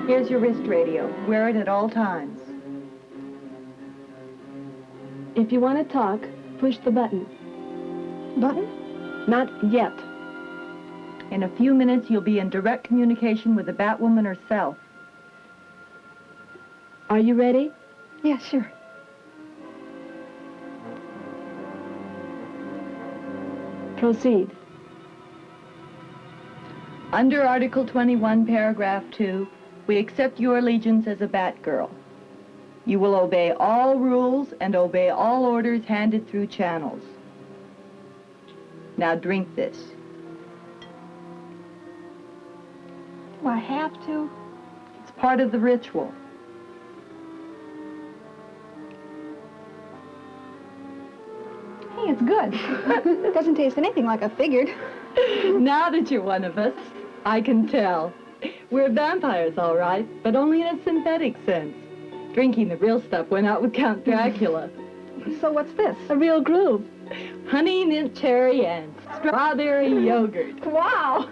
Here's your wrist radio. Wear it at all times. If you want to talk, push the button. Button? Not yet. In a few minutes, you'll be in direct communication with the Batwoman herself. Are you ready? Yeah, sure. Proceed. Under Article 21, Paragraph 2, we accept your allegiance as a Batgirl. You will obey all rules and obey all orders handed through channels. Now drink this. Do I have to? It's part of the ritual. Hey, it's good. It doesn't taste anything like I figured. Now that you're one of us, I can tell. We're vampires, all right, but only in a synthetic sense. Drinking the real stuff went out with Count Dracula. So what's this? A real groove. Honey, mint cherry, and strawberry yogurt. Wow!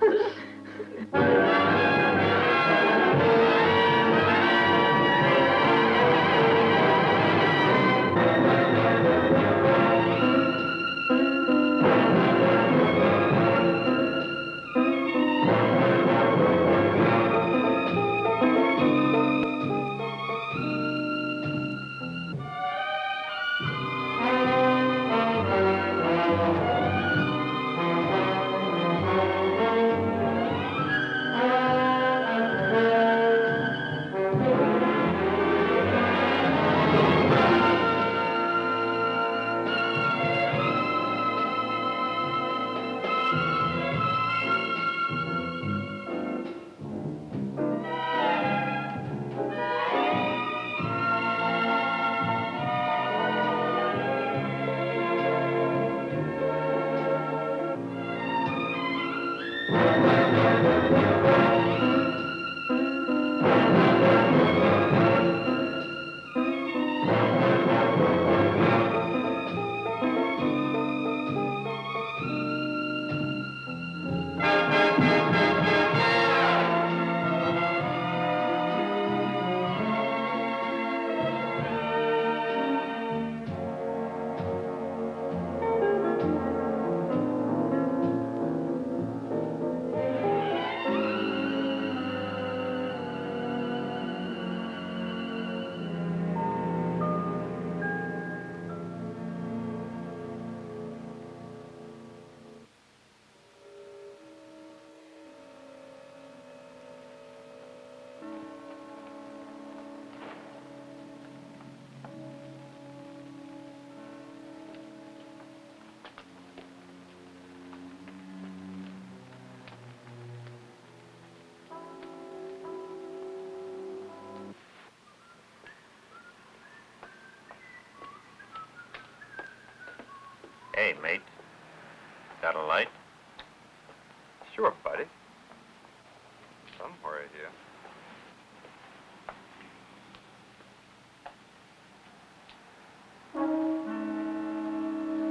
Hey, mate. Got a light? Sure, buddy. Somewhere here.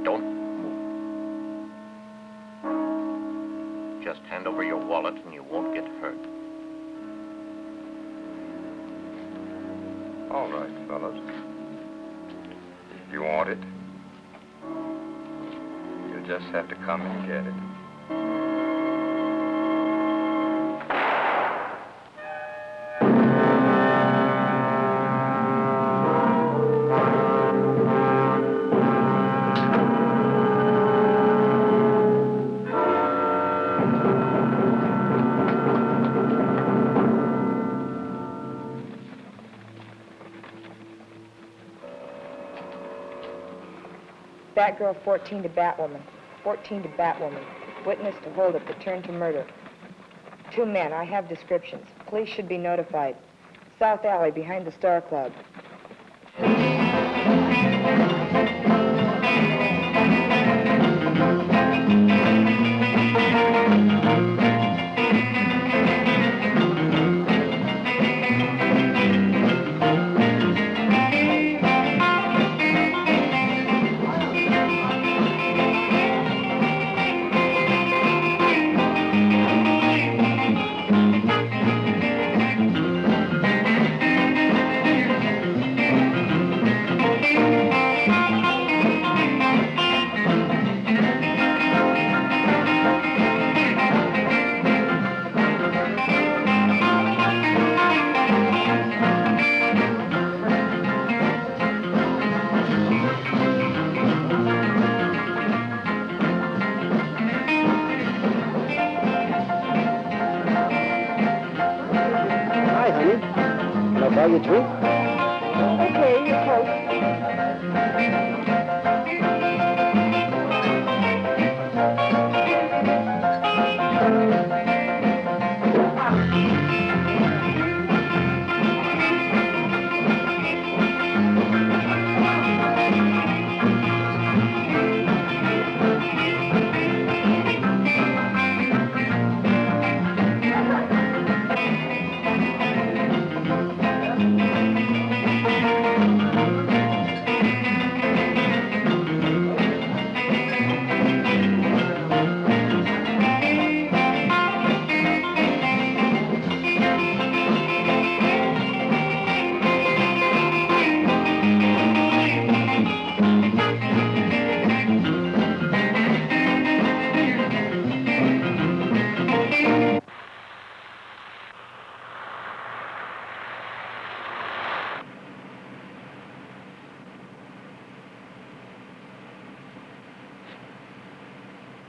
Don't move. Just hand over your wallet and you won't get hurt. All right, fellas. If you want it, you'll just have to come and get it. Batgirl 14 to Batwoman. 14 to Batwoman. Witness to hold up, return to murder. 2 men, I have descriptions. Police should be notified. South Alley, behind the Star Club. buy you a drink? Okay, you're close.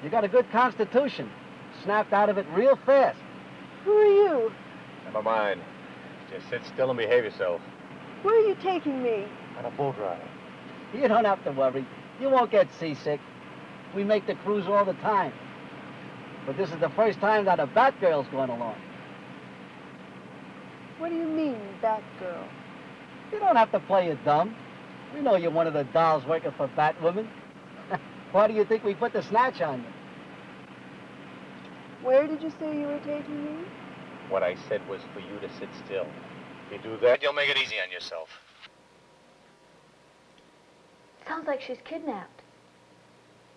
You got a good constitution. Snapped out of it real fast. Who are you? Never mind. Just sit still and behave yourself. Where are you taking me? On a boat ride. You don't have to worry. You won't get seasick. We make the cruise all the time. But this is the first time that a Batgirl's going along. What do you mean, Batgirl? You don't have to play it dumb. We know you're one of the dolls working for Batwoman. Why do you think we put the snatch on you? Where did you say you were taking me? What I said was for you to sit still. If you do that, you'll make it easy on yourself. Sounds like she's kidnapped.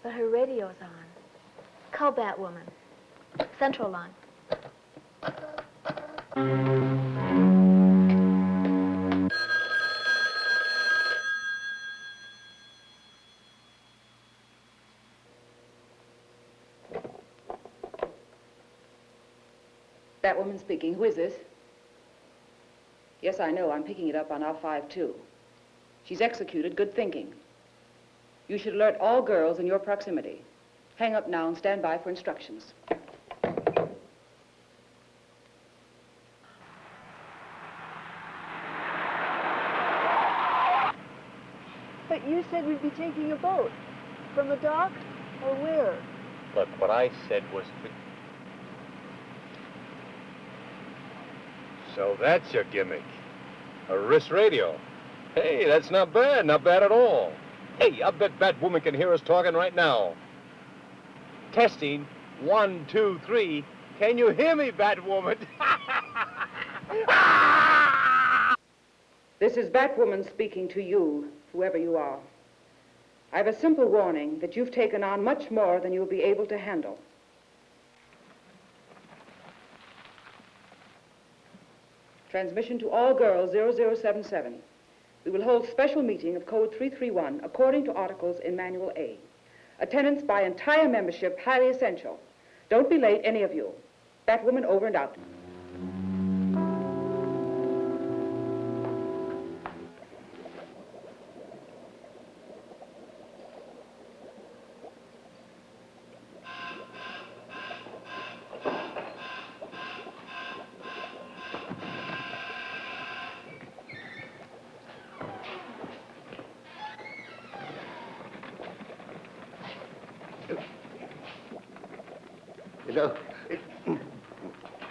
But her radio's on. Call Batwoman. Central line. Batwoman speaking. Who is this? Yes, I know. I'm picking it up on our 5-2. She's executed. Good thinking. You should alert all girls in your proximity. Hang up now and stand by for instructions. But you said we'd be taking a boat. From the dock? Or where? Look, what I said was for... So that's your gimmick. A wrist radio. Hey, that's not bad. Not bad at all. Hey, I bet Batwoman can hear us talking right now. Testing. 1, 2, 3. Can you hear me, Batwoman? This is Batwoman speaking to you, whoever you are. I have a simple warning that you've taken on much more than you'll be able to handle. Transmission to all girls 0077. We will hold special meeting of code 331 according to articles in Manual A. Attendance by entire membership highly essential. Don't be late, any of you. Batwoman over and out. Now,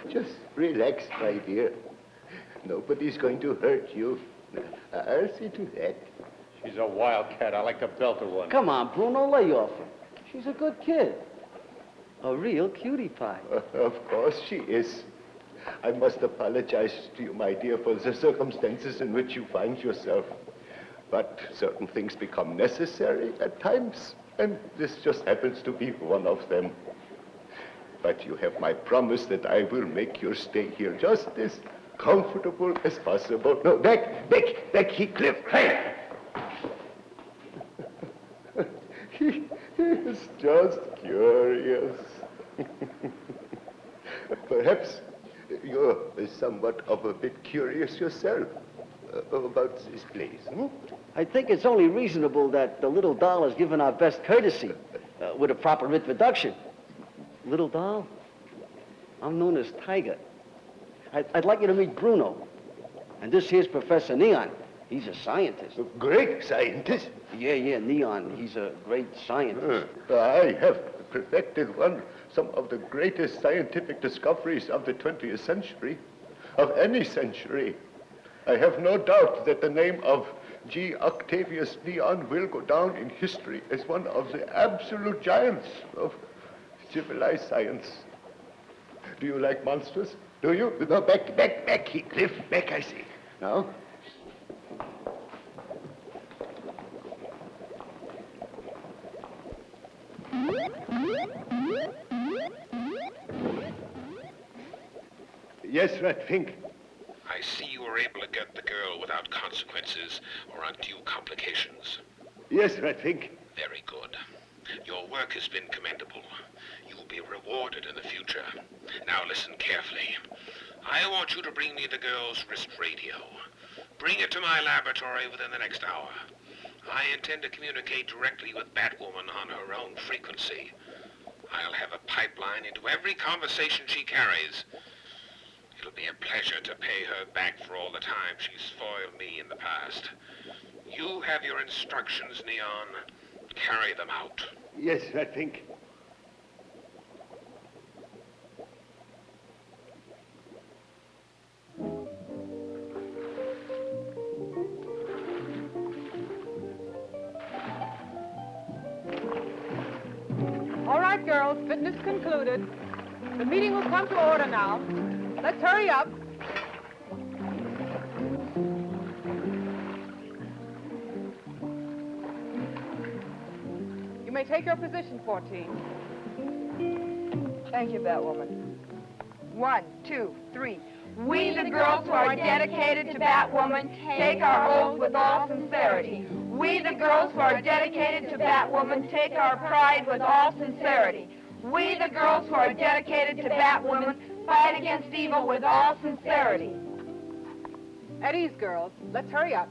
just relax, my dear. Nobody's going to hurt you. I'll see to that. She's a wildcat. I like to belt her one. Come on, Bruno, lay off her. She's a good kid. A real cutie pie. Of course she is. I must apologize to you, my dear, for the circumstances in which you find yourself. But certain things become necessary at times, and this just happens to be one of them. But you have my promise that I will make your stay here just as comfortable as possible. No, back, Heathcliff. Hey! He is just curious. Perhaps you're somewhat of a bit curious yourself about this place, hmm? I think it's only reasonable that the little doll is given our best courtesy with a proper introduction. Little doll, I'm known as Tiger. I'd like you to meet Bruno. And this here's Professor Neon. He's a scientist. A great scientist? Yeah, Neon. He's a great scientist. I have perfected some of the greatest scientific discoveries of the 20th century, of any century. I have no doubt that the name of G. Octavius Neon will go down in history as one of the absolute giants of civilized science. Do you like monsters? Do you? No, back, Heathcliff, back, I say. Now. Yes, Ratfink. I see you were able to get the girl without consequences or undue complications. Yes, Ratfink. Very good. Your work has been commendable. You will be rewarded in the future. Now listen carefully. I want you to bring me the girl's wrist radio. Bring it to my laboratory within the next hour. I intend to communicate directly with Batwoman on her own frequency. I'll have a pipeline into every conversation she carries. It'll be a pleasure to pay her back for all the time she's spoiled me in the past. You have your instructions, Neon. Carry them out. Yes, Ratfink. All right, girls, fitness concluded. The meeting will come to order now. Let's hurry up. You may take your position, 14. Thank you, Batwoman. 1, 2, 3. We, the girls who are dedicated to Batwoman, take our oath with all sincerity. We, the girls who are dedicated to Batwoman, take our pride with all sincerity. We, the girls who are dedicated to Batwoman, fight against evil with all sincerity. At ease, girls. Let's hurry up.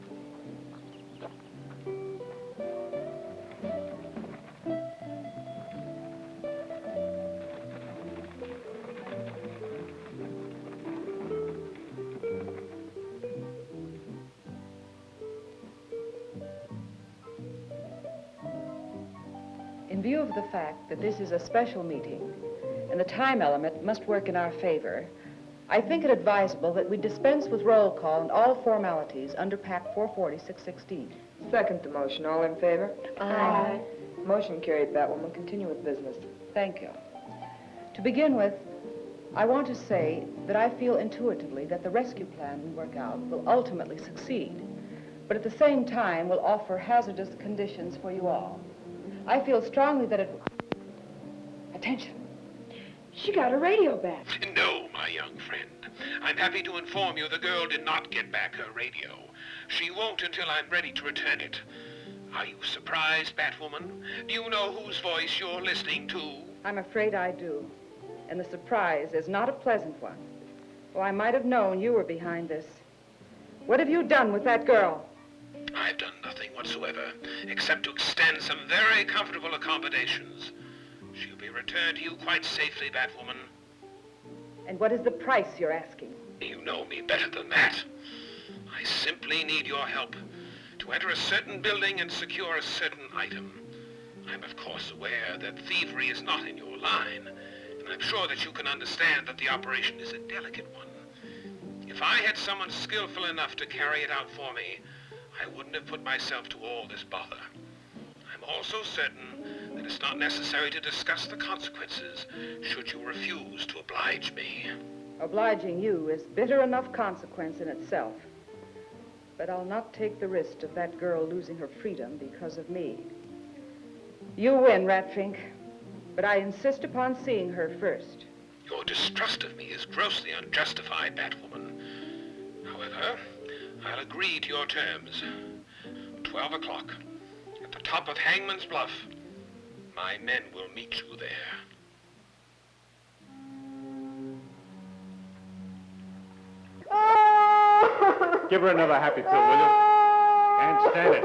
In view of the fact that this is a special meeting and the time element must work in our favor, I think it advisable that we dispense with roll call and all formalities under Pact 440-616. Second the motion. All in favor? Aye. Motion carried, Batwoman. Continue with business. Thank you. To begin with, I want to say that I feel intuitively that the rescue plan we work out will ultimately succeed, but at the same time will offer hazardous conditions for you all. I feel strongly that it... Attention. She got her radio back. No, my young friend. I'm happy to inform you the girl did not get back her radio. She won't until I'm ready to return it. Are you surprised, Batwoman? Do you know whose voice you're listening to? I'm afraid I do. And the surprise is not a pleasant one. Oh, I might have known you were behind this. What have you done with that girl? I've done nothing whatsoever, except to extend some very comfortable accommodations. She'll be returned to you quite safely, Batwoman. And what is the price you're asking? You know me better than that. I simply need your help to enter a certain building and secure a certain item. I'm of course aware that thievery is not in your line, and I'm sure that you can understand that the operation is a delicate one. If I had someone skillful enough to carry it out for me, I wouldn't have put myself to all this bother. I'm also certain that it's not necessary to discuss the consequences should you refuse to oblige me. Obliging you is bitter enough consequence in itself. But I'll not take the risk of that girl losing her freedom because of me. You win, Ratfink, but I insist upon seeing her first. Your distrust of me is grossly unjustified, Batwoman. However, I'll agree to your terms. 12 o'clock, at the top of Hangman's Bluff. My men will meet you there. Give her another happy pill, will you? Can't stand it.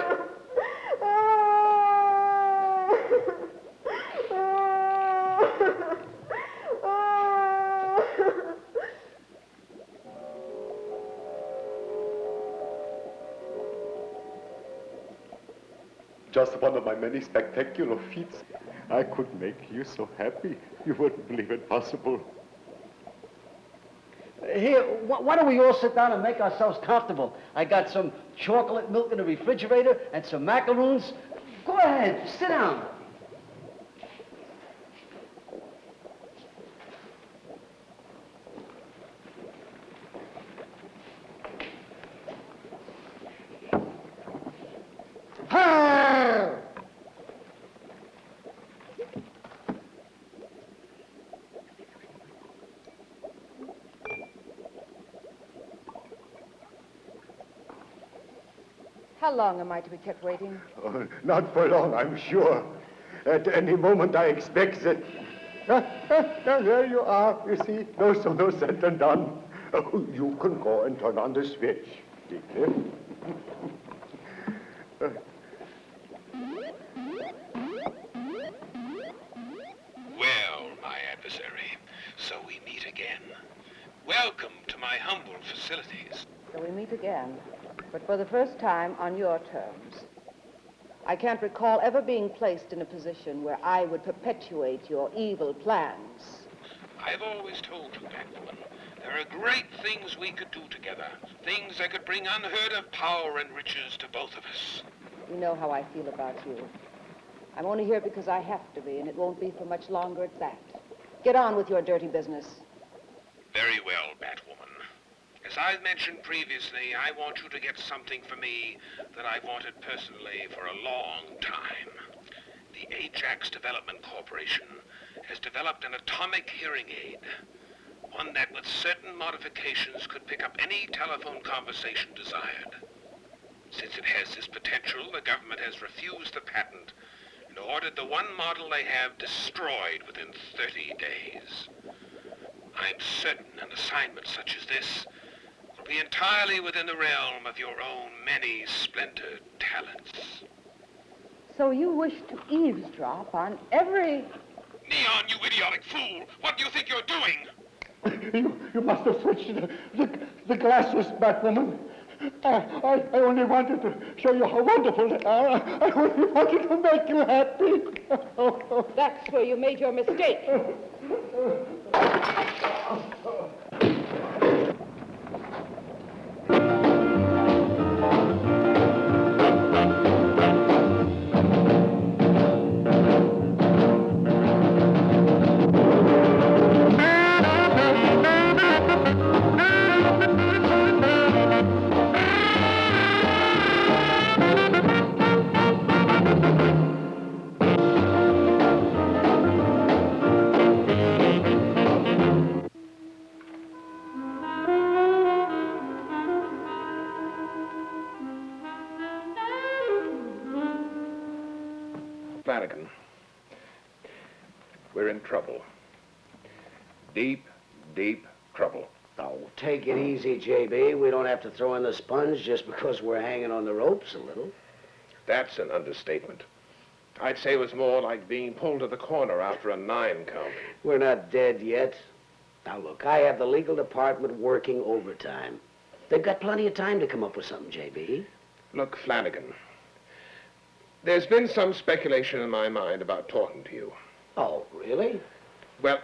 Just one of my many spectacular feats. I could make you so happy. You wouldn't believe it possible. Here, why don't we all sit down and make ourselves comfortable? I got some chocolate milk in the refrigerator and some macaroons. Go ahead, sit down. How long am I to be kept waiting? Oh, not for long, I'm sure. At any moment, I expect that... there you are, you see. No sooner said than done. Oh, you can go and turn on the switch. Deeply. Well, my adversary, so we meet again. Welcome to my humble facilities. So we meet again, but for the first time on your terms. I can't recall ever being placed in a position where I would perpetuate your evil plans. I've always told you, Batwoman, there are great things we could do together. Things that could bring unheard of power and riches to both of us. You know how I feel about you. I'm only here because I have to be, and it won't be for much longer at that. Get on with your dirty business. Very well, Batwoman. As I've mentioned previously, I want you to get something for me that I've wanted personally for a long time. The Ayjax Development Corporation has developed an atomic hearing aid. One that, with certain modifications, could pick up any telephone conversation desired. Since it has this potential, the government has refused the patent and ordered the one model they have destroyed within 30 days. I'm certain an assignment such as this will be entirely within the realm of your own many splendid talents. So you wish to eavesdrop on every... Neon, you idiotic fool! What do you think you're doing? You must have switched the glasses, Batwoman. I only wanted to show you how wonderful they are. I only wanted to make you happy. That's where you made your mistake. Flanagan, we're in trouble. Deep, deep trouble. Oh, take it easy, JB. We don't have to throw in the sponge just because we're hanging on the ropes a little. That's an understatement. I'd say it was more like being pulled to the corner after a 9 count. We're not dead yet. Now, look, I have the legal department working overtime. They've got plenty of time to come up with something, JB. Look, Flanagan, there's been some speculation in my mind about talking to you. Oh, really? Well,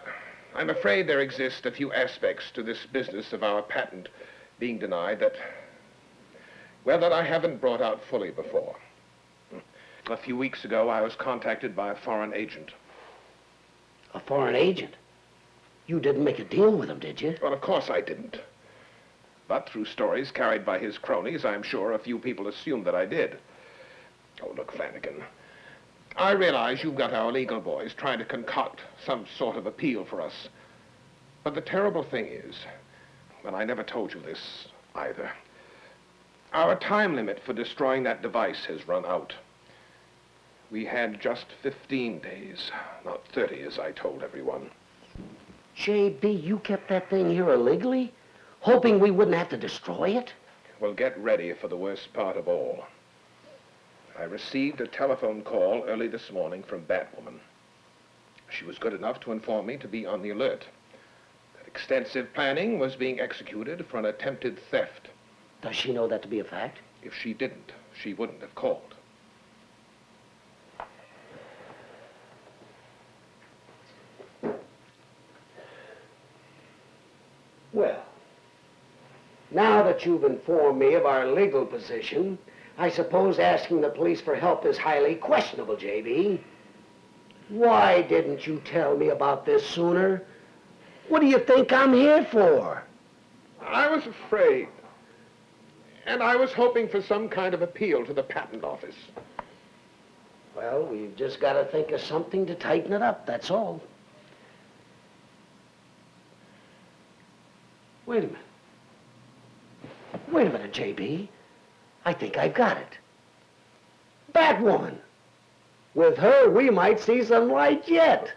I'm afraid there exist a few aspects to this business of our patent being denied that I haven't brought out fully before. A few weeks ago, I was contacted by a foreign agent. A foreign agent? You didn't make a deal with him, did you? Well, of course I didn't. But through stories carried by his cronies, I'm sure a few people assumed that I did. Oh, look, Flanagan, I realize you've got our legal boys trying to concoct some sort of appeal for us. But the terrible thing is, well, I never told you this either, our time limit for destroying that device has run out. We had just 15 days, not 30 as I told everyone. JB, you kept that thing here illegally? Hoping we wouldn't have to destroy it? Well, get ready for the worst part of all. I received a telephone call early this morning from Batwoman. She was good enough to inform me to be on the alert. That extensive planning was being executed for an attempted theft. Does she know that to be a fact? If she didn't, she wouldn't have called. Well, now that you've informed me of our legal position, I suppose asking the police for help is highly questionable, J.B. Why didn't you tell me about this sooner? What do you think I'm here for? I was afraid. And I was hoping for some kind of appeal to the patent office. Well, we've just got to think of something to tighten it up, that's all. Wait a minute. Wait a minute, J.B. I think I've got it. Batwoman. With her, we might see some light yet.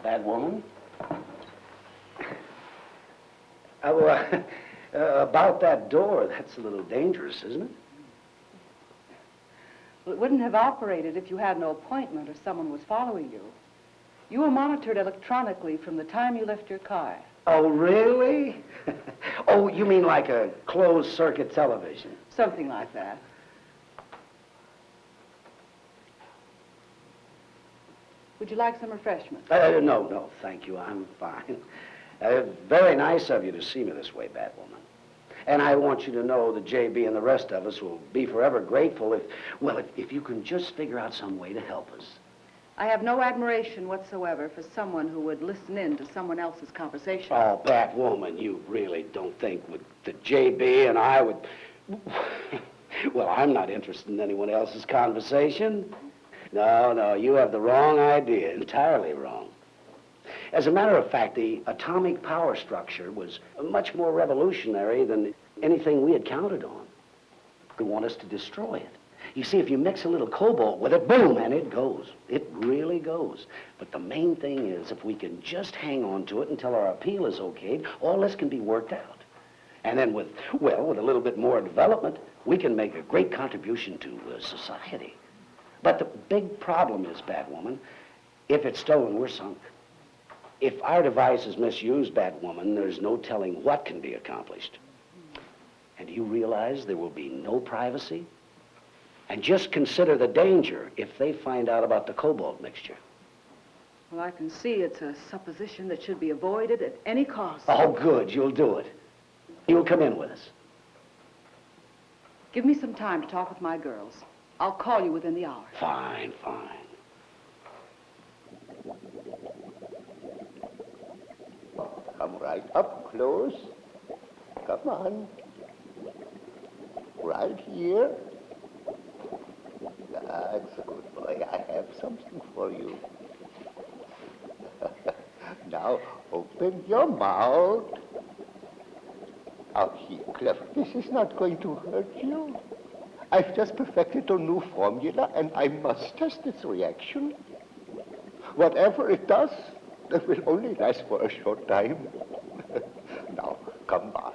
Batwoman? About that door, that's a little dangerous, isn't it? Well, it wouldn't have operated if you had no appointment or someone was following you. You were monitored electronically from the time you left your car. Oh, really? Oh, you mean like a closed-circuit television? Something like that. Would you like some refreshments? No, thank you. I'm fine. Very nice of you to see me this way, Batwoman. And I want you to know that J.B. and the rest of us will be forever grateful if you can just figure out some way to help us. I have no admiration whatsoever for someone who would listen in to someone else's conversation. Oh, Batwoman, you really don't think that J.B. and I would... Well, I'm not interested in anyone else's conversation. No, you have the wrong idea, entirely wrong. As a matter of fact, the atomic power structure was much more revolutionary than anything we had counted on. They want us to destroy it. You see, if you mix a little cobalt with it, boom, and it goes. It really goes. But the main thing is, if we can just hang on to it until our appeal is okayed, all this can be worked out. And then with a little bit more development, we can make a great contribution to society. But the big problem is, Batwoman, if it's stolen, we're sunk. If our device is misused, Batwoman, there's no telling what can be accomplished. And do you realize there will be no privacy? And just consider the danger if they find out about the cobalt mixture. Well, I can see it's a supposition that should be avoided at any cost. Oh, good, you'll do it. You'll come in with us. Give me some time to talk with my girls. I'll call you within the hour. Fine. Come right up close. Come on. Right here. That's a good boy. I have something for you. Now, open your mouth. Out here, clever. This is not going to hurt you. I've just perfected a new formula, and I must test its reaction. Whatever it does, it will only last for a short time. Now, come on.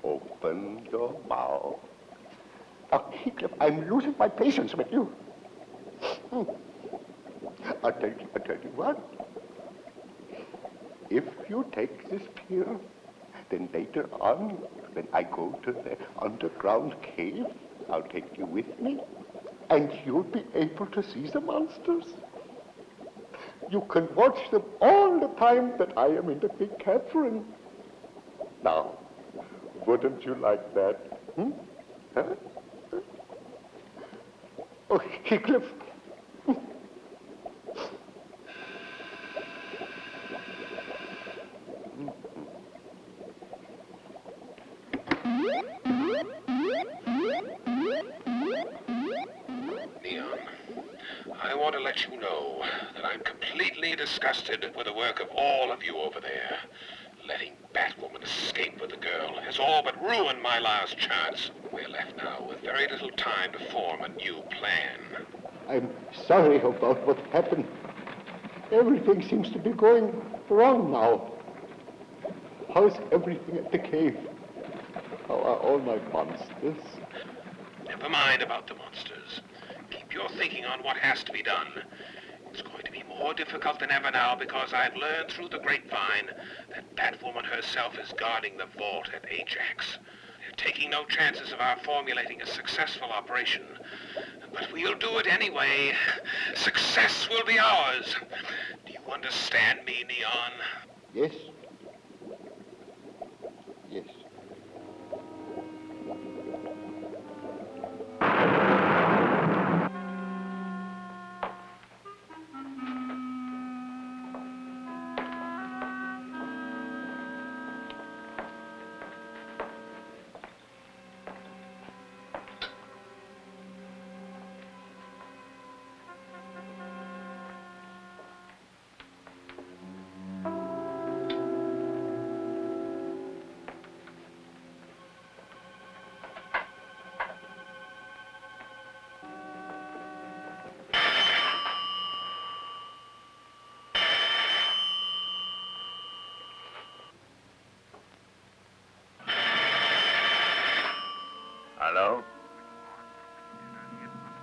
Open your mouth. Now, Heathcliff, I'm losing my patience with you. I'll tell you what. If you take this pill, then later on, when I go to the underground cave, I'll take you with me, and you'll be able to see the monsters. You can watch them all the time that I am in the Big Catherine. Now, wouldn't you like that? Huh? Oh, Heathcliff. Leon, I want to let you know that I'm completely disgusted with the work of all of you over there. Letting Batwoman escape with the girl has all but ruined my last chance. We're left now with very little time to form a new plan. I'm sorry about what happened. Everything seems to be going wrong now. How's everything at the cave? How are all my monsters? Never mind about the monsters. Keep your thinking on what has to be done. It's going to be more difficult than ever now because I've learned through the grapevine that Batwoman herself is guarding the vault at Ayjax. They're taking no chances of our formulating a successful operation. But we'll do it anyway. Success will be ours. Do you understand me, Neon? Yes. Yes. Hello?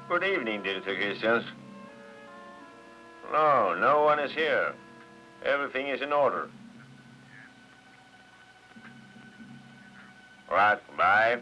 Good evening, Director Christians. No, no one is here. Everything is in order. Right, bye.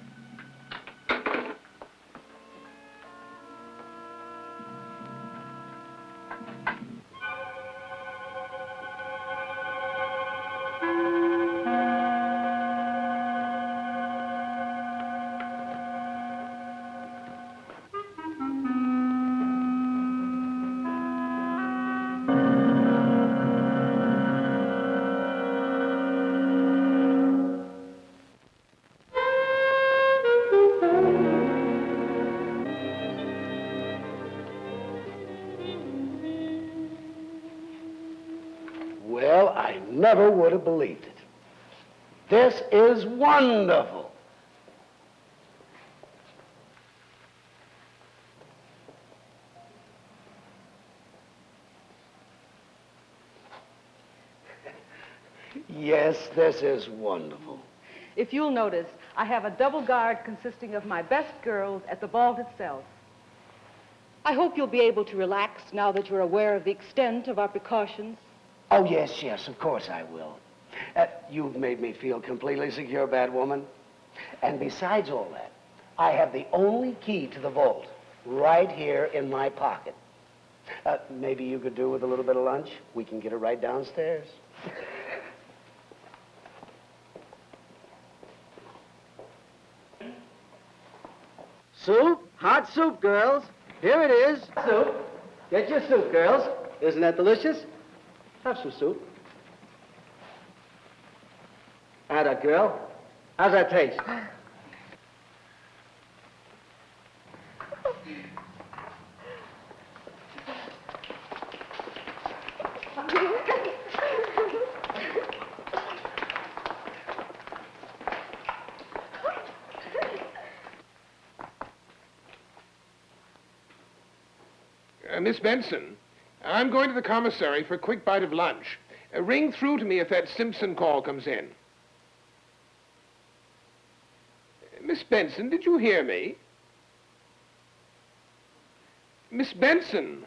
Well, I never would have believed it. This is wonderful. Yes, this is wonderful. If you'll notice, I have a double guard consisting of my best girls at the vault itself. I hope you'll be able to relax now that you're aware of the extent of our precautions. Oh, yes, yes, of course I will. You've made me feel completely secure, Batwoman. And besides all that, I have the only key to the vault right here in my pocket. Maybe you could do with a little bit of lunch? We can get it right downstairs. Soup? Hot soup, girls. Here it is. Soup. Get your soup, girls. Isn't that delicious? Have some soup. Atta girl. How's that taste? Miss Benson, I'm going to the commissary for a quick bite of lunch. Ring through to me if that Simpson call comes in. Miss Benson, did you hear me? Miss Benson.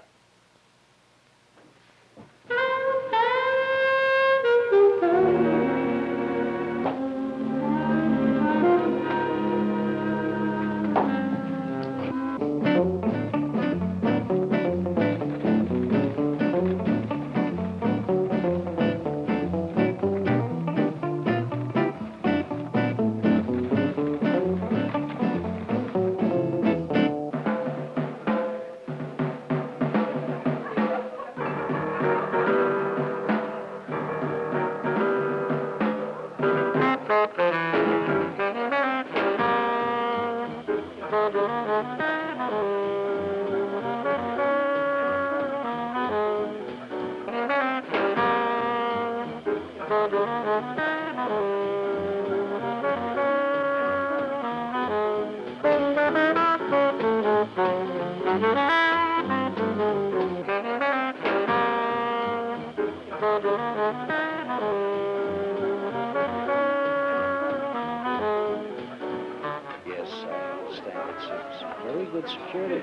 Yes, I understand. It's very good security.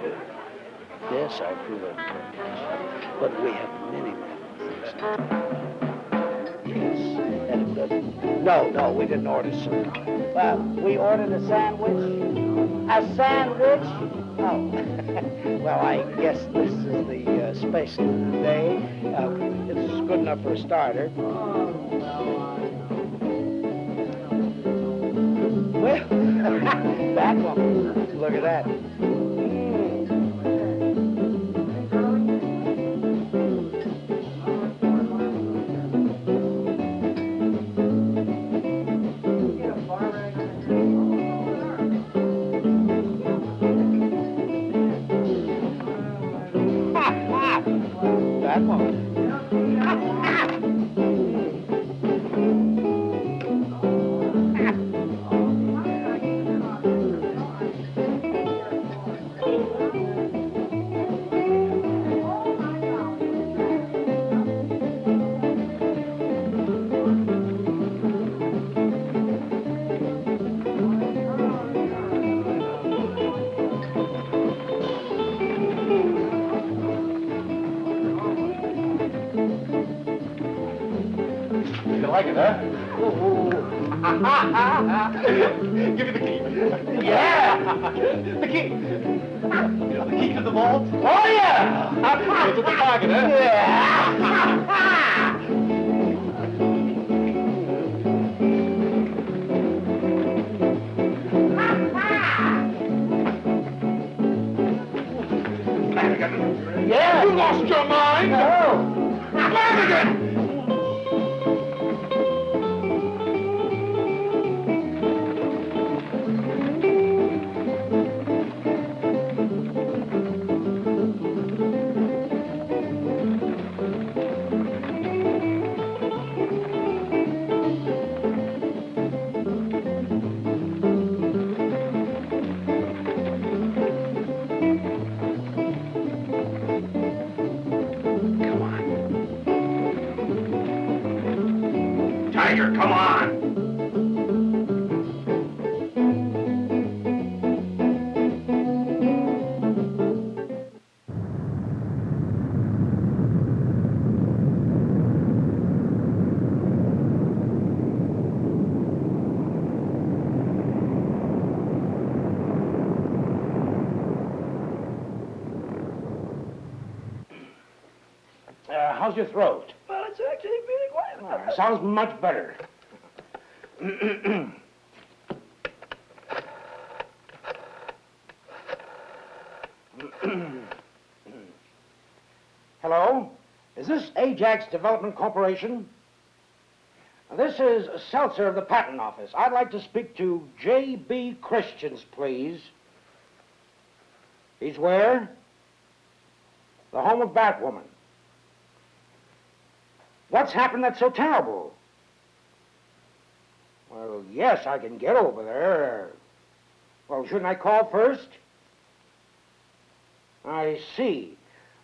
Yes, I approve of it. But we have many things to do. Yes. And, no, we didn't order soup. Well, we ordered a sandwich. A sandwich? Oh. Well, I guess this is the special today. It's good enough for a starter. Well, Batwoman. Look at that. Like it, huh? Give me the key. Yeah! The key. The key to the vault? Oh, yeah! Into the pocket, huh? Yeah! Yeah! You lost your mind? No! Flanagan! Tiger, come on! How's your throat? Well, it's actually really quiet. Sounds much better. Hello? Is this Ayjax Development Corporation? This is Seltzer of the Patent Office. I'd like to speak to J.B. Christians, please. He's where? The home of Batwoman. What's happened that's so terrible? Well, yes, I can get over there. Well, shouldn't I call first? I see.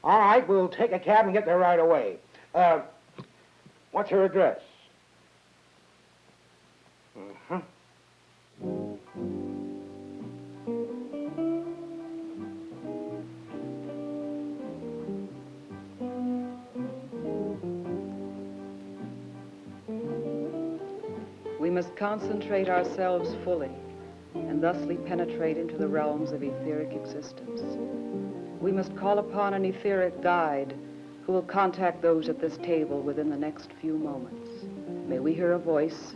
All right, we'll take a cab and get there right away. What's her address? Uh-huh. We must concentrate ourselves fully and thusly penetrate into the realms of etheric existence. We must call upon an etheric guide who will contact those at this table within the next few moments. May we hear a voice,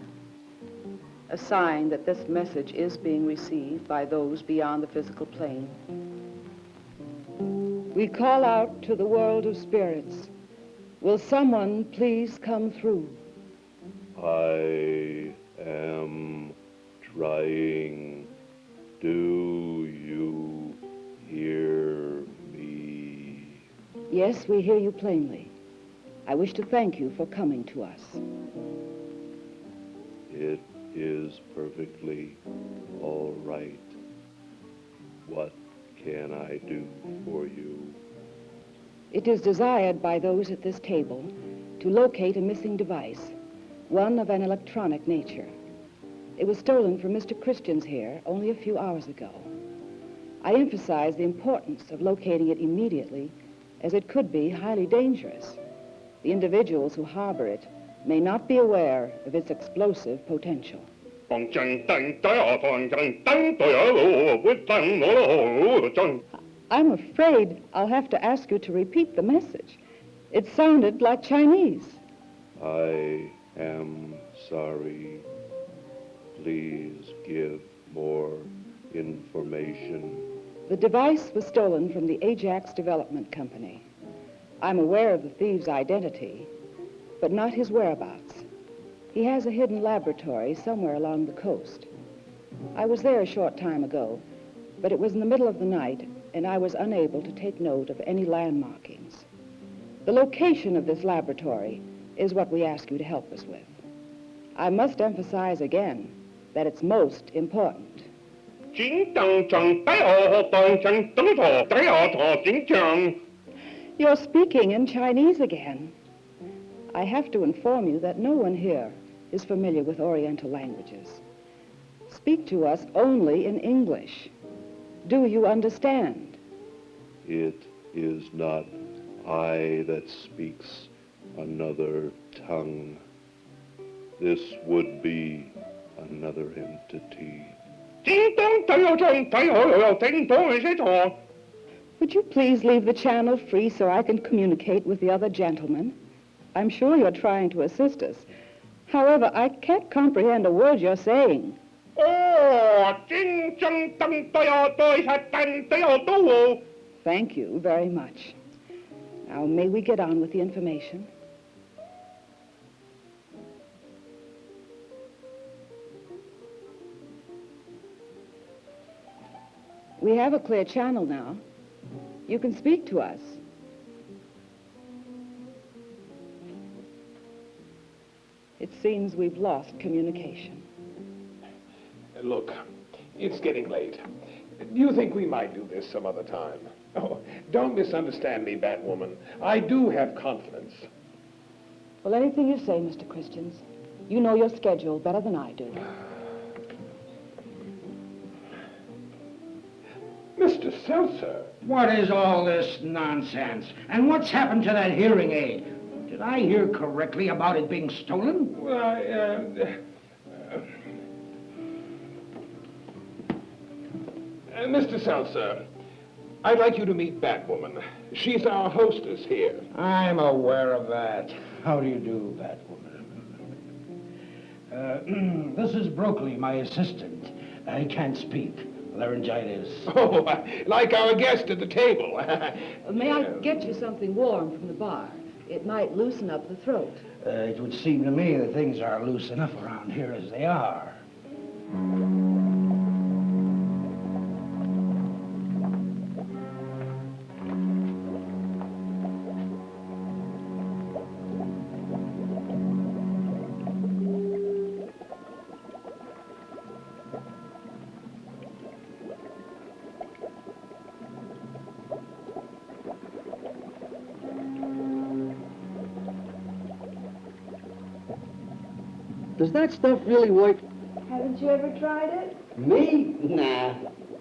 a sign that this message is being received by those beyond the physical plane. We call out to the world of spirits. Will someone please come through? I am trying. Do you hear me? Yes, we hear you plainly. I wish to thank you for coming to us. It is perfectly all right. What can I do for you? It is desired by those at this table to locate a missing device, one of an electronic nature. It was stolen from Mr. Christian's here only a few hours ago. I emphasize the importance of locating it immediately, as it could be highly dangerous. The individuals who harbor it may not be aware of its explosive potential. I'm afraid I'll have to ask you to repeat the message. It sounded like Chinese. I am sorry. Please give more information. The device was stolen from the Ayjax Development Company. I'm aware of the thief's identity, but not his whereabouts. He has a hidden laboratory somewhere along the coast. I was there a short time ago, but it was in the middle of the night, and I was unable to take note of any landmarkings. The location of this laboratory is what we ask you to help us with. I must emphasize again that it's most important. You're speaking in Chinese again. I have to inform you that no one here is familiar with Oriental languages. Speak to us only in English. Do you understand? It is not I that speaks another tongue. This would be another entity. Would you please leave the channel free so I can communicate with the other gentlemen? I'm sure you're trying to assist us. However, I can't comprehend a word you're saying. Thank you very much. Now, may we get on with the information? We have a clear channel now. You can speak to us. It seems we've lost communication. Look, it's getting late. Do you think we might do this some other time? Oh, don't misunderstand me, Batwoman. I do have confidence. Well, anything you say, Mr. Christians. You know your schedule better than I do. Mr. Seltzer. What is all this nonsense? And what's happened to that hearing aid? Did I hear correctly about it being stolen? Well, Mr. Seltzer, I'd like you to meet Batwoman. She's our hostess here. I'm aware of that. How do you do, Batwoman? This is Broccoli, my assistant. I can't speak. Laryngitis. Oh, like our guest at the table. May I get you something warm from the bar? It might loosen up the throat. It would seem to me that things are loose enough around here as they are. Does that stuff really work? Haven't you ever tried it? Me? Nah.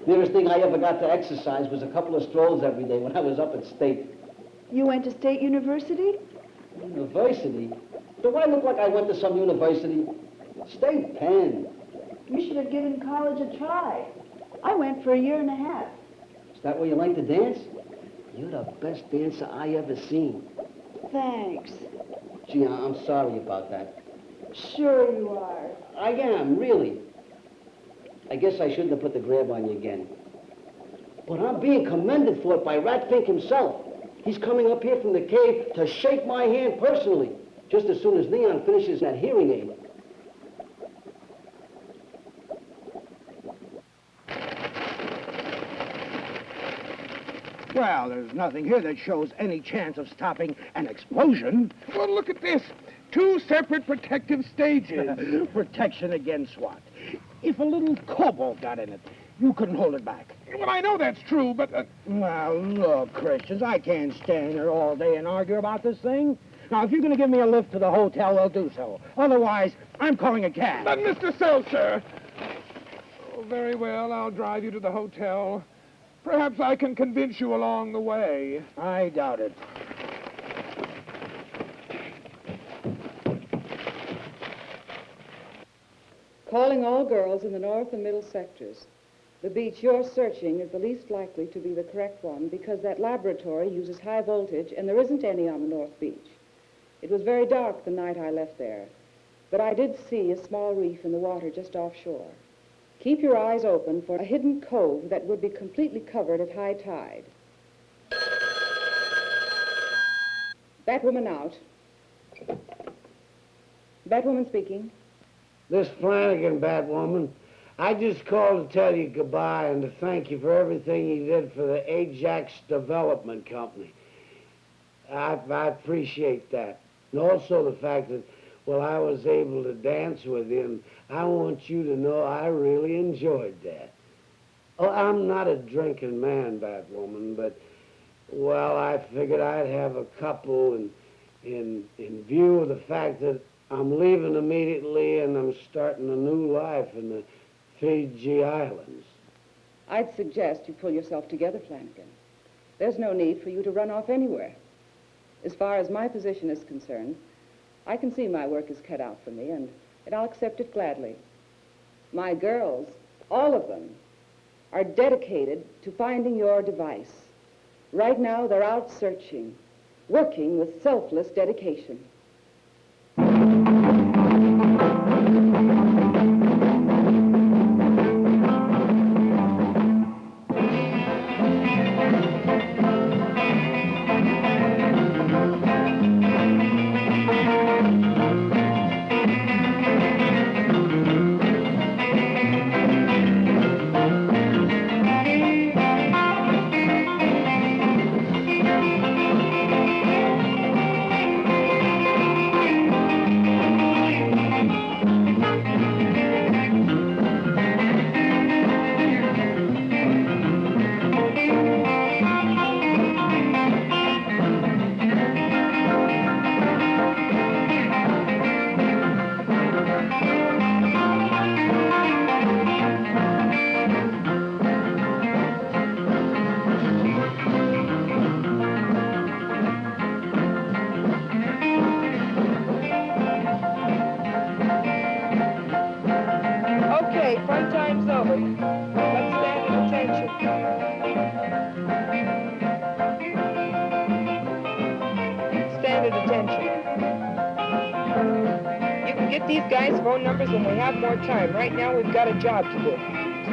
Nearest thing I ever got to exercise was a couple of strolls every day when I was up at State. You went to State University? University? Do I look like I went to some university? State Penn. You should have given college a try. I went for a year and a half. Is that where you like to dance? You're the best dancer I ever seen. Thanks. Gee, I'm sorry about that. Sure you are. I am, really. I guess I shouldn't have put the grab on you again. But I'm being commended for it by Ratfink himself. He's coming up here from the cave to shake my hand personally, just as soon as Leon finishes that hearing aid. Well, there's nothing here that shows any chance of stopping an explosion. Well, look at this. 2 separate protective stages. Protection against what? If a little cobalt got in it, you couldn't hold it back. Well, I know that's true, but... Well, look, Christians, I can't stand here all day and argue about this thing. Now, if you're going to give me a lift to the hotel, I'll do so. Otherwise, I'm calling a cab. But, Mr. Seltzer... Oh, very well, I'll drive you to the hotel. Perhaps I can convince you along the way. I doubt it. Calling all girls in the north and middle sectors. The beach you're searching is the least likely to be the correct one because that laboratory uses high voltage and there isn't any on the North Beach. It was very dark the night I left there, but I did see a small reef in the water just offshore. Keep your eyes open for a hidden cove that would be completely covered at high tide. Batwoman out. Batwoman speaking. This Flanagan, Batwoman. I just called to tell you goodbye and to thank you for everything you did for the Ayjax Development Company. I appreciate that. And also the fact that, well, I was able to dance with you, and I want you to know I really enjoyed that. Oh, I'm not a drinking man, Batwoman, but, well, I figured I'd have a couple in view of the fact that I'm leaving immediately and I'm starting a new life in the Fiji Islands. I'd suggest you pull yourself together, Flanagan. There's no need for you to run off anywhere. As far as my position is concerned, I can see my work is cut out for me, and I'll accept it gladly. My girls, all of them, are dedicated to finding your device. Right now, they're out searching, working with selfless dedication. Fun time's over. Let's stand at attention. Stand at attention. You can get these guys' phone numbers when we have more time. Right now, we've got a job to do.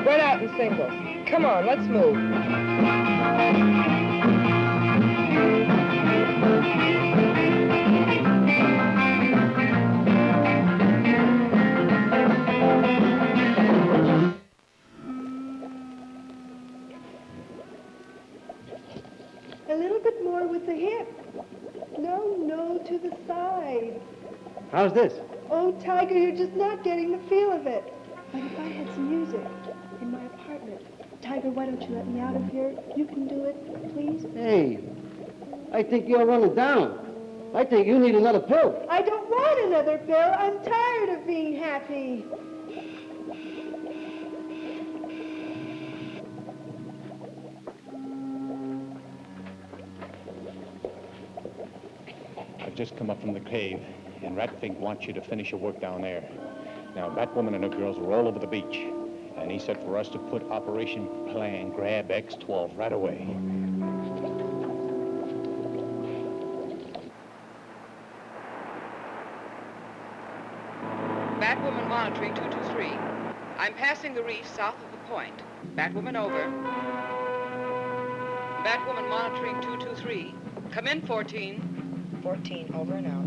Spread out in singles. Come on, let's move. A little bit more with the hip. No, to the side. How's this? Oh, Tiger, you're just not getting the feel of it. But if I had some music in my apartment. Tiger, why don't you let me out of here? You can do it, please. Hey, I think you're running down. I think you need another pill. I don't want another pill. I'm tired of being happy. I've just come up from the cave, and Ratfink wants you to finish your work down there. Now, Batwoman and her girls were all over the beach, and he said for us to put Operation Plan Grab X-12 right away. Batwoman monitoring 223. I'm passing the reef south of the point. Batwoman over. Batwoman monitoring 223. Come in, 14. 14, over and out.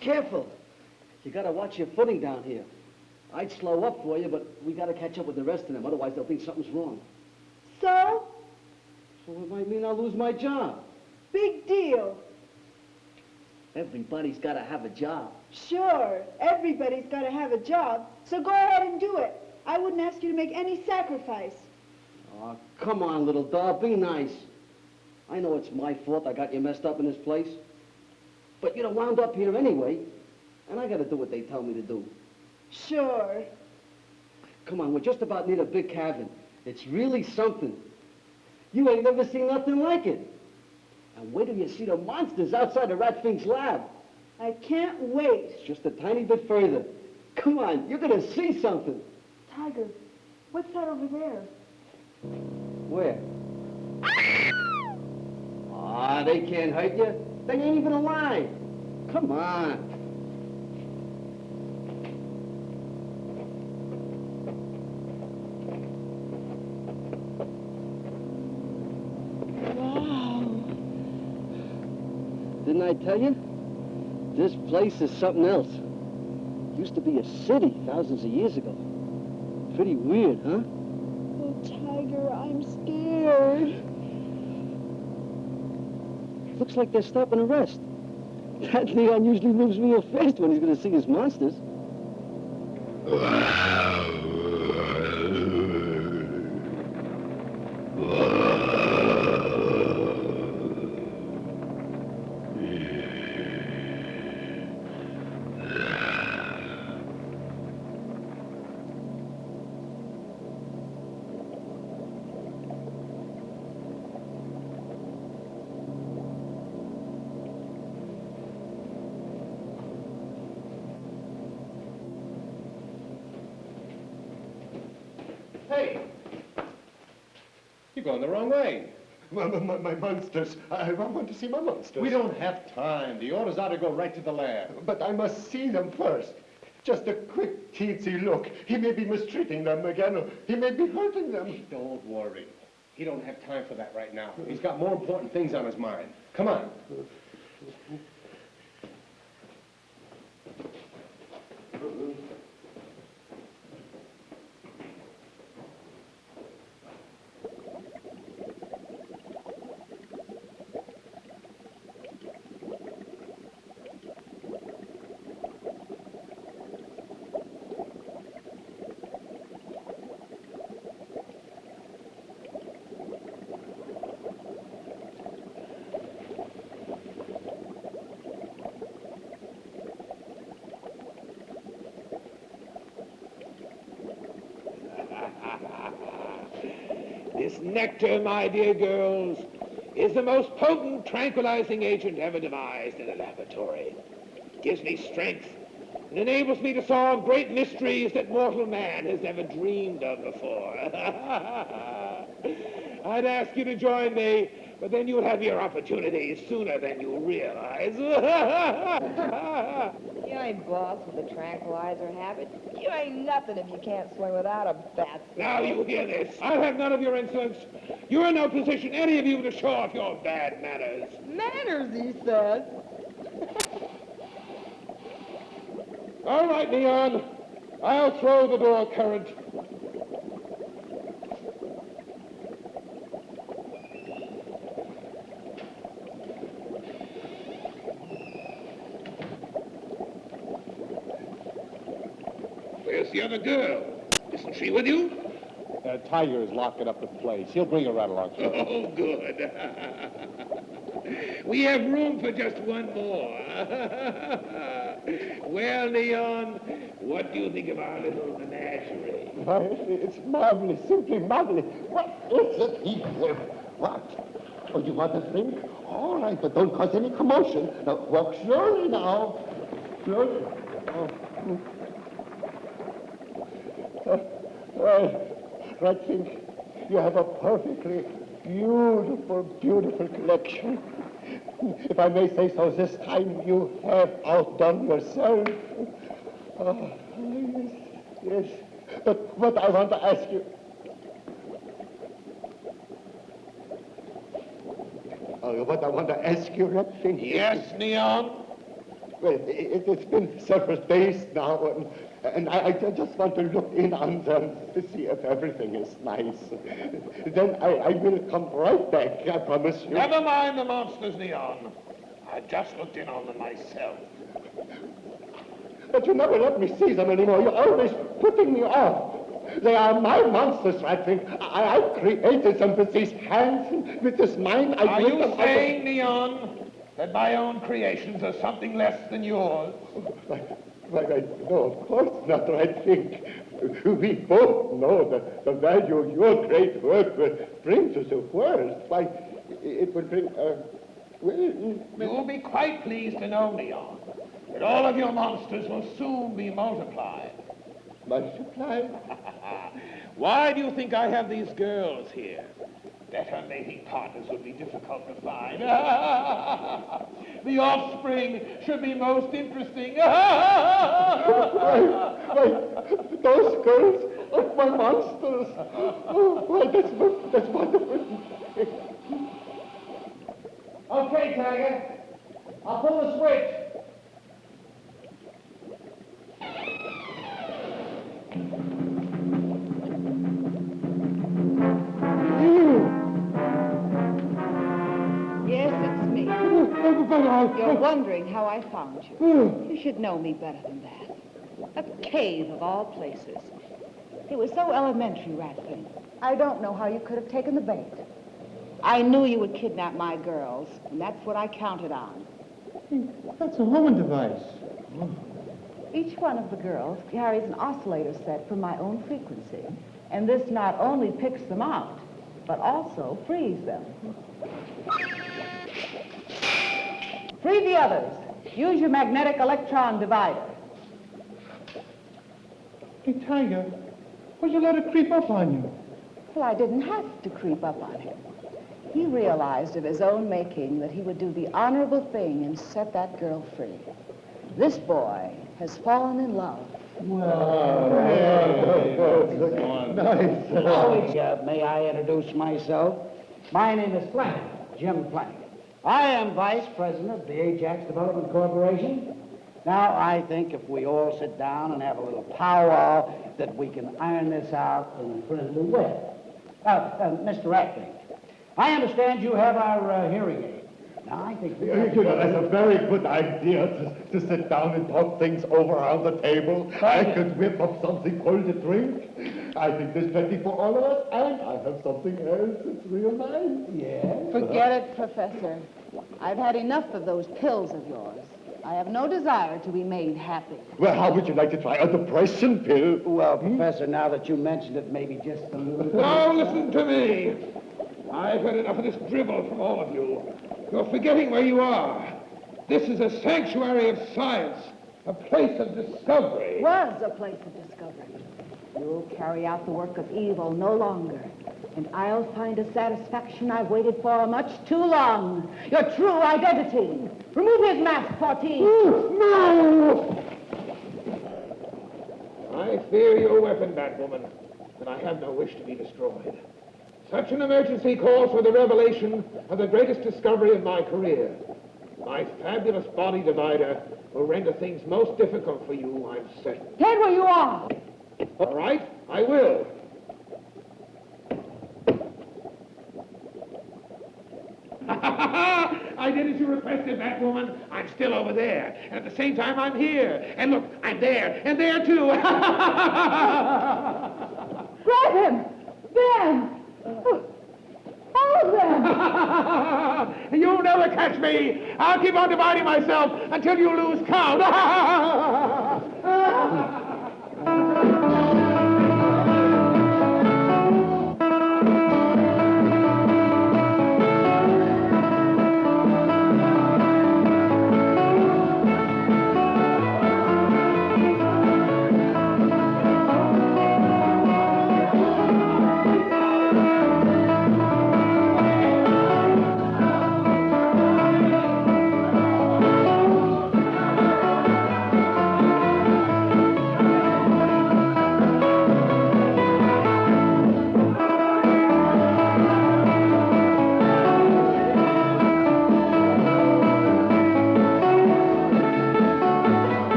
Careful. You gotta watch your footing down here. I'd slow up for you, but we gotta catch up with the rest of them, otherwise they'll think something's wrong. So? So it might mean I'll lose my job. Big deal. Everybody's gotta have a job. Sure, everybody's got to have a job, so go ahead and do it. I wouldn't ask you to make any sacrifice. Oh, come on, little doll, be nice. I know it's my fault I got you messed up in this place. But you'd have wound up here anyway, and I gotta do what they tell me to do. Sure. Come on, we just about need a big cabin. It's really something. You ain't never seen nothing like it. And wait till you see the monsters outside of Ratfink's lab. I can't wait. It's just a tiny bit further. Come on, you're gonna see something. Tiger, what's that over there? Where? Ah, they can't hurt you. They ain't even alive. Come on. Wow. Didn't I tell you? This place is something else. Used to be a city thousands of years ago. Pretty weird, huh? Oh, Tiger, I'm scared. Looks like they're stopping to rest. That Leon usually moves real fast when he's gonna see his monsters. Hey! You're going the wrong way. My monsters. I want to see my monsters. We don't have time. The orders are to go right to the lab. But I must see them first. Just a quick, teensy look. He may be mistreating them again, or he may be hurting them. Don't worry. He don't have time for that right now. He's got more important things on his mind. Come on. This nectar, my dear girls, is the most potent tranquilizing agent ever devised in a laboratory. Gives me strength, It enables me to solve great mysteries that mortal man has never dreamed of before. I'd ask you to join me, but then you'll have your opportunities sooner than you realize. You ain't boss with a tranquilizer habit. You ain't nothing if you can't swing without a bat. Now you hear this. I'll have none of your insolence. You're in no position, any of you, to show off your bad manners. Manners, he says. All right, Leon. I'll throw the door current. Where's the other girl? Isn't she with you? Tiger is locking up the place. He'll bring her right along. Oh, good. We have room for just one more. Well, Leon, what do you think of our little menagerie? It's marvelous, simply marvelous. What is it he said? What? Oh, you want to drink? All right, but don't cause any commotion. Now, walk slowly now. Slowly. Ratfink, you have a perfectly beautiful, beautiful collection. If I may say so, this time you have outdone yourself. Yes. But what I want to ask you... what I want to ask you, Ratfink... Yes, Leon? Well, it's been several days now, and I just want to look in on them to see if everything is nice. Then I will come right back, I promise you. Never mind the monsters, Leon. I just looked in on them myself. But you never let me see them anymore. You're always putting me off. They are my monsters, Ratfink. I created them with these hands, with this mind. Are you saying, Leon, that my own creations are something less than yours? Why, no, of course not, Ratfink. We both know that the value your great work will bring to the world. Why, it will bring, You will be quite pleased to know, Leon, that all of your monsters will soon be multiplied. Multiplied? Why do you think I have these girls here? Better mating partners would be difficult to find. The offspring should be most interesting. Those girls are my monsters. Oh, why, that's wonderful. Okay, Tiger. I'll pull the switch. Yes, it's me. You're wondering how I found you. You should know me better than that. A cave of all places. It was so elementary, Ratfink. I don't know how you could have taken the bait. I knew you would kidnap my girls, and that's what I counted on. That's a homing device. Each one of the girls carries an oscillator set for my own frequency, and this not only picks them out, but also frees them. Free the others. Use your magnetic electron divider. Hey, Tiger, why'd you let it creep up on you? Well, I didn't have to creep up on him. He realized of his own making that he would do the honorable thing and set that girl free. This boy has fallen in love. May I introduce myself? My name is Plank, Jim Plank. I am Vice President of the Ayjax Development Corporation. Now, I think if we all sit down and have a little powwow, that we can iron this out in a friendly way. Mr. Ratfink, I understand you have our hearing aid. Now, I think... That's a very good idea to sit down and talk things over around the table. I could whip up something cold to drink. I think there's plenty for all of us, and I have something else that's real nice. Yeah? Forget it, Professor. I've had enough of those pills of yours. I have no desire to be made happy. Well, how would you like to try a depression pill? Well, Professor, now that you mentioned it, maybe just a little... Now listen to me. I've had enough of this drivel from all of you. You're forgetting where you are. This is a sanctuary of science, A place of discovery. Was a place of discovery. You'll carry out the work of evil no longer. And I'll find a satisfaction I've waited for much too long. Your true identity. Remove his mask, 14. No! I fear your weapon, Batwoman, but I have no wish to be destroyed. Such an emergency calls for the revelation of the greatest discovery of my career. My fabulous body divider will render things most difficult for you, I'm certain. Head where you are. All right, I will. I did as you requested, Batwoman. I'm still over there. And at the same time, I'm here. And look, I'm there. And there, too. Grab him! Them! All of them! You'll never catch me. I'll keep on dividing myself until you lose count.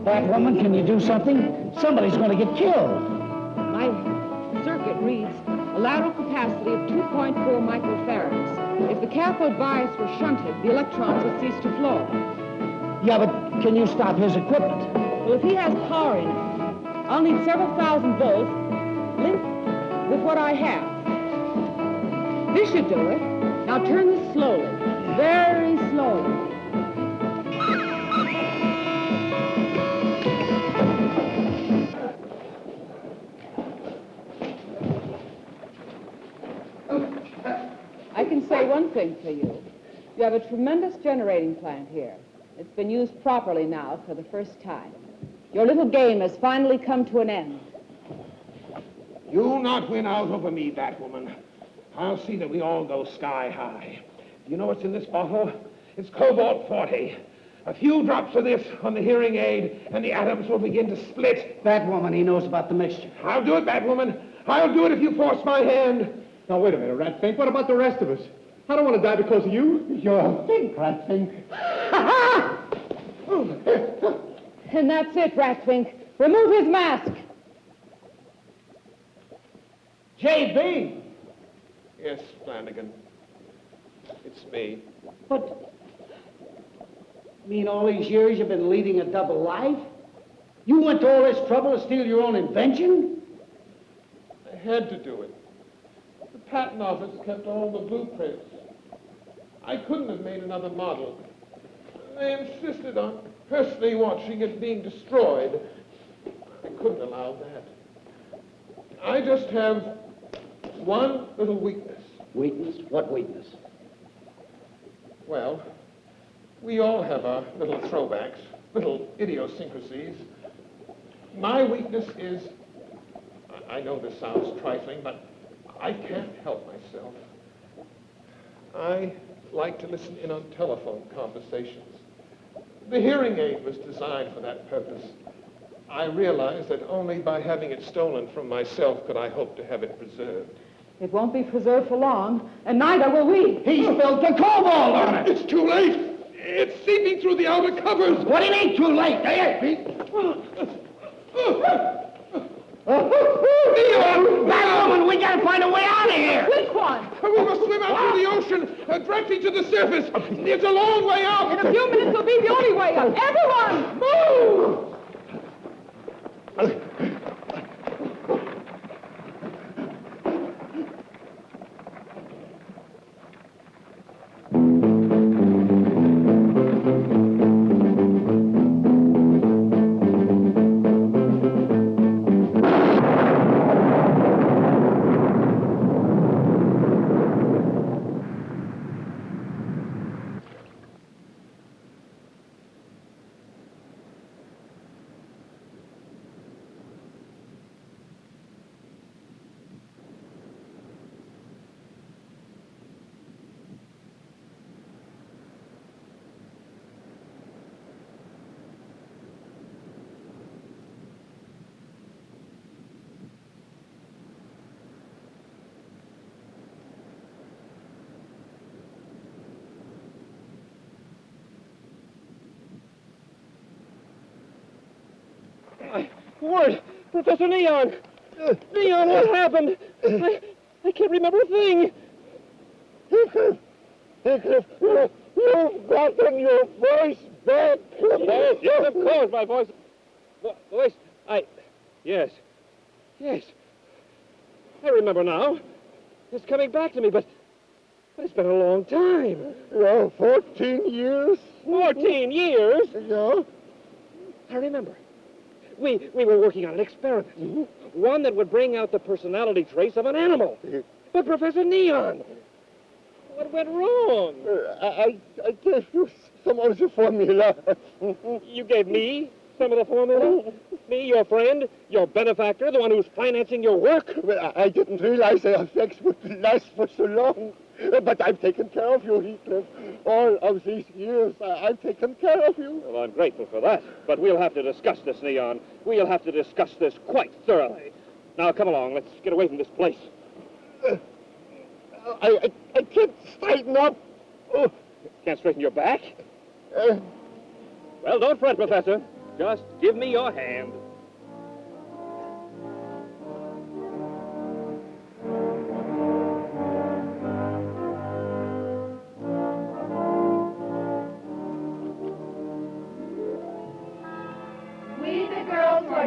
Batwoman, can you do something? Somebody's going to get killed. My circuit reads a lateral capacity of 2.4 microfarads. If the cathode bias were shunted, the electrons would cease to flow. Yeah, but can you stop his equipment? Well, if he has power in it, I'll need several thousand volts linked with what I have. This should do it. Now turn this slowly, very slowly. I can say one thing for you. You have a tremendous generating plant here. It's been used properly now for the first time. Your little game has finally come to an end. You'll not win out over me, Batwoman. I'll see that we all go sky high. Do you know what's in this bottle? It's cobalt 40. A few drops of this on the hearing aid, and the atoms will begin to split. Batwoman, he knows about the mixture. I'll do it, Batwoman. I'll do it if you force my hand. Now, wait a minute, Ratfink. What about the rest of us? I don't want to die because of you. You're think, Ratfink. And that's it, Ratfink. Remove his mask. J.B. Yes, Flanagan. It's me. But, you mean all these years you've been leading a double life? You went to all this trouble to steal your own invention? I had to do it. The patent office kept all the blueprints. I couldn't have made another model. They insisted on personally watching it being destroyed. I couldn't allow that. I just have one little weakness. Weakness? What weakness? Well, we all have our little throwbacks, little idiosyncrasies. My weakness is, I know this sounds trifling, but I can't help myself. I like to listen in on telephone conversations. The hearing aid was designed for that purpose. I realized that only by having it stolen from myself could I hope to have it preserved. It won't be preserved for long, and neither will we. He spilled the cobalt on it. It's too late. It's seeping through the outer covers. What do you mean too late? Batwoman, we gotta find a way out of here. Which one? We must swim out through the ocean, directly to the surface. It's a long way out. In a few minutes, it'll be the only way up. Everyone, move! Ward! Professor Neon! Neon, what happened? I can't remember a thing. You've gotten your voice back. Yes, of course, my voice. Voice, yes. I remember now. It's coming back to me, but it's been a long time. Yeah, 14 years. 14 years? Yeah. I remember. We were working on an experiment. One that would bring out the personality trace of an animal. But Professor Neon, what went wrong? I gave you some of the formula. You gave me some of the formula? Me, your friend, your benefactor, the one who's financing your work? Well, I didn't realize the effects would last for so long. But I've taken care of you, Heathcliff. All of these years, I've taken care of you. Well, I'm grateful for that. But we'll have to discuss this, Neon. We'll have to discuss this quite thoroughly. Now, come along. Let's get away from this place. I can't straighten up. Oh, can't straighten your back? Well, don't fret, Professor. Just give me your hand.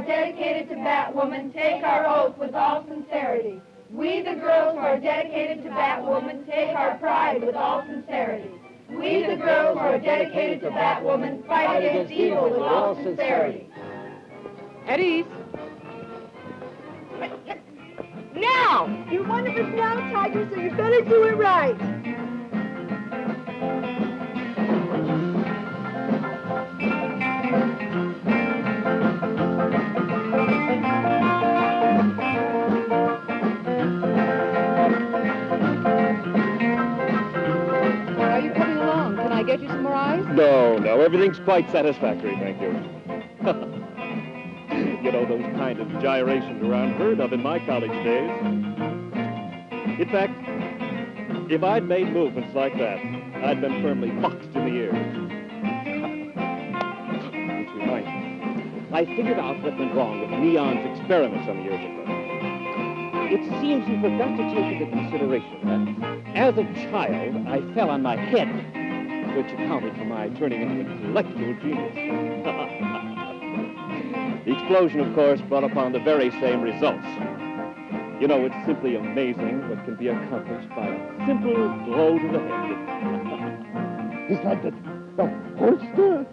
Dedicated to Batwoman, take our oath with all sincerity. We, the girls who are dedicated to Batwoman, take our pride with all sincerity. We, the girls who are dedicated to Batwoman, fight against evil with all sincerity. At ease. Now! You're one of us now, Tiger, so you better do it right. Get you some more eyes? No, everything's quite satisfactory, thank you. You know, those kind of gyrations are unheard of in my college days. In fact, if I'd made movements like that, I'd been firmly boxed in the ears. Which reminds me, I figured out what went wrong with Neon's experiment some years ago. It seems he forgot to take into consideration that, as a child, I fell on my head, which accounted for my turning into an intellectual genius. The explosion, of course, brought upon the very same results. You know, it's simply amazing what can be accomplished by a simple blow to the head. It's like the holster.